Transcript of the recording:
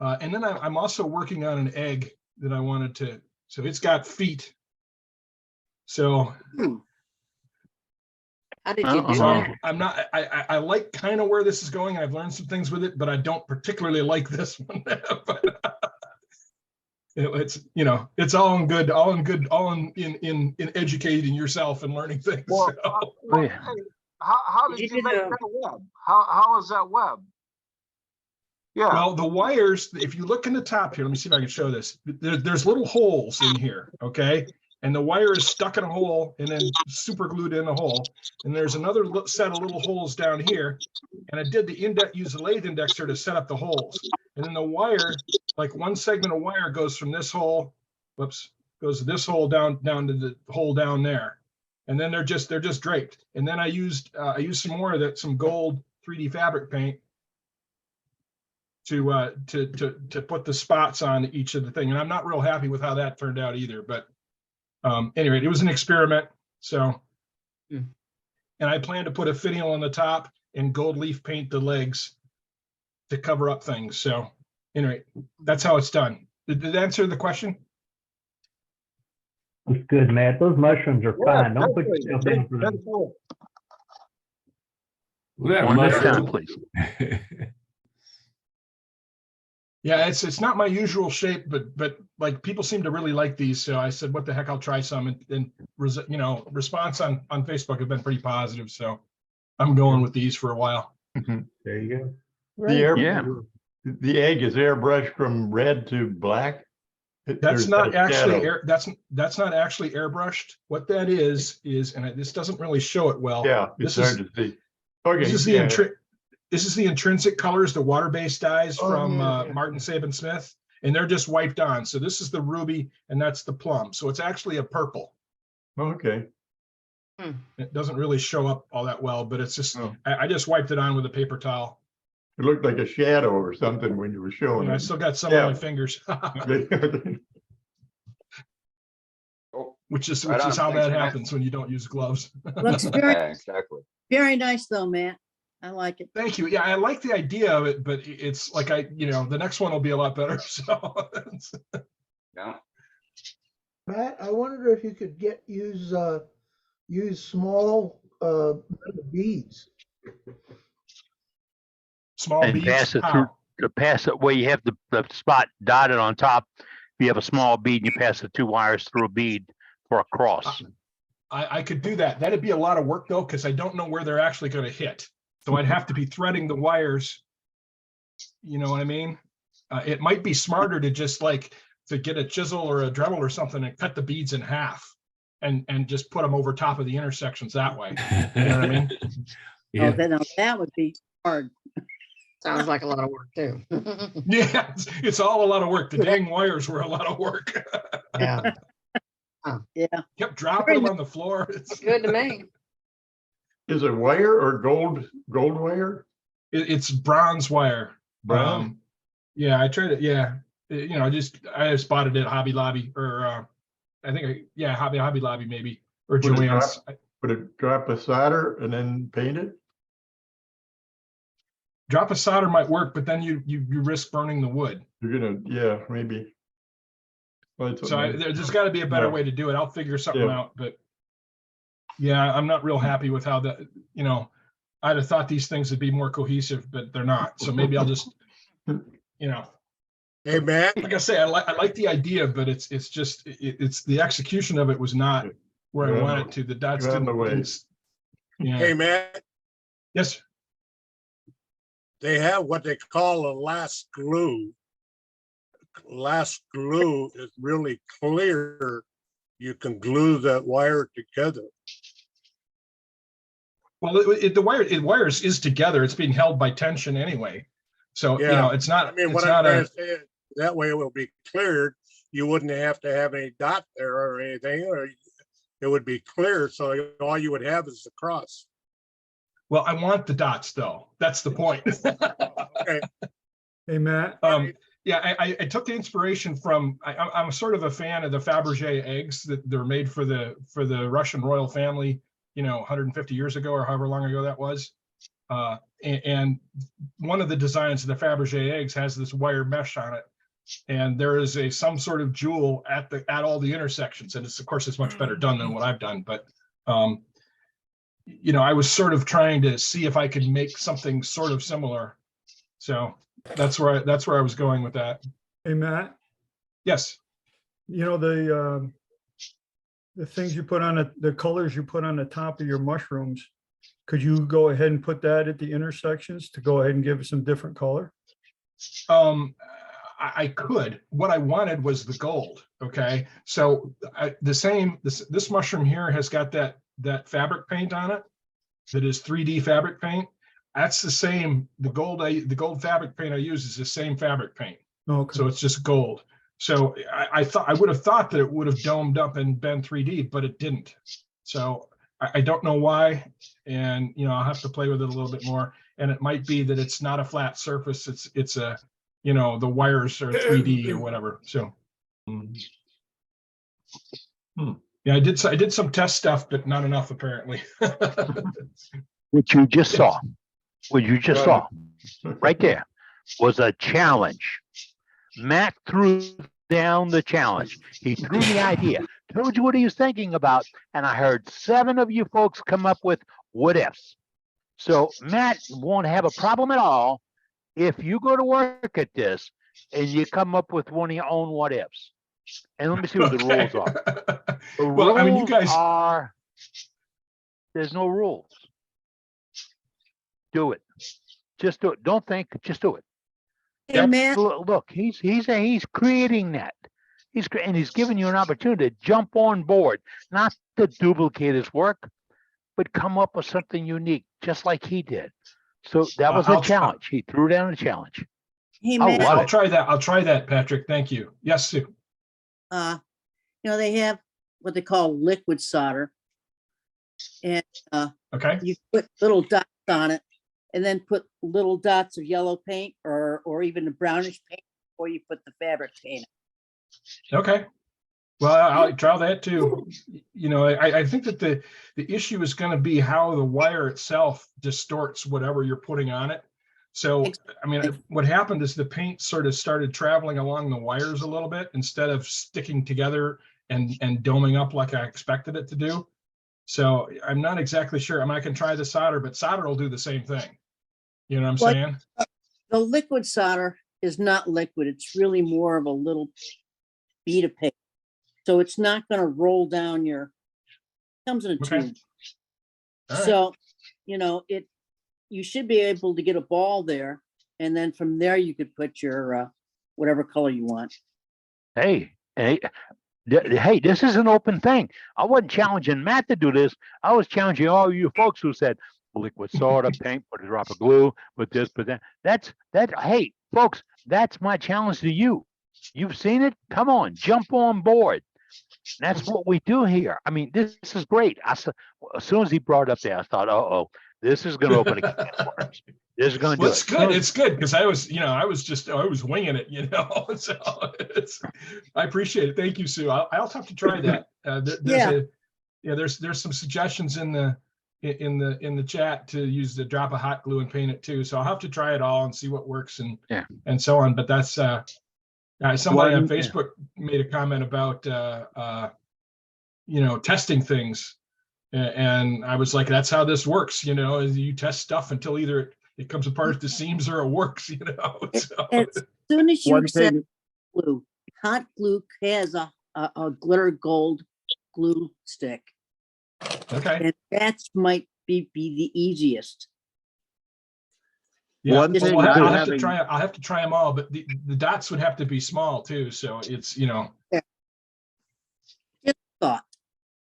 And then I'm also working on an egg that I wanted to, so it's got feet. So How did you do so that? I'm not, I like kind of where this is going. I've learned some things with it, but I don't particularly like this one. But, it's, you know, it's all in good, all in educating yourself and learning things. Well, So. hey, how did you make that web? How is that web? Yeah. Well, the wires, if you look in the top here, let me see if I can show this. There's little holes in here, okay? And the wire is stuck in a hole and then super glued in the hole. And there's another set of little holes down here. And I did use the lathe indexer to set up the holes. And then the wire, like one segment of wire goes from this hole, goes to this hole down to the hole down there. And then they're just draped. And then I used some more of that, some gold 3D fabric paint to put the spots on each of the thing. And I'm not real happy with how that turned out either, but anyway, it was an experiment. So, and I plan to put a finial on the top and gold leaf paint the legs to cover up things. So anyway, that's how it's done. Did that answer the question? That's good, Matt. Those mushrooms are fine. Don't put yourself down for them. One at a time, please. Yeah, it's not my usual shape, but like people seem to really like these. So I said, what the heck, I'll try some. And you know, response on Facebook have been pretty positive. So I'm going with these for a while. There you go. The egg is airbrushed from red to black. That's not actually that's not actually airbrushed. What that is, and this doesn't really show it well. Yeah, it's hard to see. Okay. This is the intrinsic colors, the water-based dyes from Martin Saban Smith, and they're just wiped on. So this is the ruby, and that's the plum. So it's actually a purple. Okay. It doesn't really show up all that well, but it's just I just wiped it on with a paper towel. It looked like a shadow or something when you were showing it. I still got some on my fingers. which is how that happens when you don't use gloves. Looks exactly. very nice though, Matt. I like it. Thank you. Yeah, I like the idea of it, but it's like the next one will be a lot better. So Yeah. Matt, I wonder if you could use small beads. Small and beads. pass it through to pass it where you have the spot dotted on top. If you have a small bead, you pass the two wires through a bead for a cross. I could do that. That'd be a lot of work though, because I don't know where they're actually going to hit. So I'd have to be threading the wires. You know what I mean? It might be smarter to just to get a chisel or a Dremel or something and cut the beads in half and just put them over top of the intersections that way. You know what I mean? Yeah. Oh, then that would be hard. Sounds like a lot of work too. Yeah, it's all a lot of work. The dang wires were a lot of work. Yeah. Yeah. Kept dropping them on the floor. It's good to me. Is it wire or gold wire? It's bronze wire. Brown? Yeah, I tried it. Yeah. I just spotted it at Hobby Lobby or I think Hobby Lobby maybe, or Joann's. Put a drop of solder and then paint it? Drop of solder might work, but then you risk burning the wood. You're gonna, yeah, maybe. Well, so there's got to be a better way to do it. I'll figure something out, but yeah, I'm not real happy with how that. I'd have thought these things would be more cohesive, but they're not. So maybe I'll just, Hey, Matt. Like I say, I like the idea, but it's just it's the execution of it was not where I wanted to. The dots didn't. Yeah. Hey, Matt. Yes. They have what they call a last glue. Last glue is really clear. You can glue that wire together. Well, the wires is together. It's being held by tension anyway. So it's not. I mean, what I'm trying to say is that way it will be cleared. You wouldn't have to have any dot there or anything, or it would be clear. So all you would have is the cross. Well, I want the dots though. That's the point. Okay. Hey, Matt. Yeah, I took the inspiration from. I'm sort of a fan of the Faberge eggs that they're made for the Russian royal family. 150 years ago or however long ago that was. And one of the designs of the Faberge eggs has this wire mesh on it. And there is some sort of jewel at all the intersections. And of course, it's much better done than what I've done. But, I was sort of trying to see if I could make something sort of similar. So that's where I was going with that. Hey, Matt, Yes. the things you put on the colors you put on the top of your mushrooms, could you go ahead and put that at the intersections to go ahead and give it some different color? I could. What I wanted was the gold. Okay. So this mushroom here has got that fabric paint on it. That is 3D fabric paint. That's the same. The gold fabric paint I use is the same fabric paint. Okay. So it's just gold. So I would have thought that it would have domed up and been 3D, but it didn't. So I don't know why. And I'll have to play with it a little bit more. And it might be that it's not a flat surface. It's a the wires are 3D or whatever. So yeah, I did some test stuff, but not enough apparently. What you just saw, right there, was a challenge. Matt threw down the challenge. He threw the idea, told you what he was thinking about, and I heard 7 of you folks come up with what ifs. So Matt won't have a problem at all if you go to work at this and you come up with one of your own what ifs. And let me see what the rules are. The Well, I mean, you rules guys. there's no rules. Do it. Just do it. Don't think, just do it. Hey, Matt, Look, he's creating that. He's giving you an opportunity to jump on board, not to duplicate his work, but come up with something unique, just like he did. So that was a challenge. He threw down a challenge. hey, Oh, Matt, wow. I'll try that. I'll try that, Patrick. Thank you. Yes, Sue. they have what they call liquid solder. And Okay. you put little dots on it and then put little dots of yellow paint or even a brownish paint before you put the fabric paint. Okay. Well, I'll try that too. I think that the issue is going to be how the wire itself distorts whatever you're putting on it. So, I mean, what happened is the paint sort of started traveling along the wires a little bit instead of sticking together and doming up like I expected it to do. So I'm not exactly sure. I mean, I can try the solder, but solder will do the same thing. You know what I'm saying? The liquid solder is not liquid. It's really more of a little bead of paint. So it's not going to roll down comes in a Okay. tube. All right. So, you should be able to get a ball there. And then from there, you could put your, whatever color you want. Hey, this is an open thing. I wasn't challenging Matt to do this. I was challenging all you folks who said liquid soda, paint, put a drop of glue, put this, put that. Hey, folks, that's my challenge to you. You've seen it? Come on, jump on board. That's what we do here. I mean, this is great. As soon as he brought it up there, I thought, this is going to open a can of worms. This is going to do It's it. good. It's good because I was winging it, So I appreciate it. Thank you, Sue. I'll have to try that. There's some suggestions in the chat to use the drop of hot glue and paint it too. So I'll have to try it all and see what works and so on. But that's somebody on Facebook made a comment about testing things. And I was like, that's how this works, you test stuff until either it comes apart at the seams or it works, So. As soon as you One accept thing, glue, hot glue has a glitter gold glue stick. Okay. And that might be the easiest. Yeah. One thing I'll not have to having- try. I'll have to try them all, but the dots would have to be small too. So it's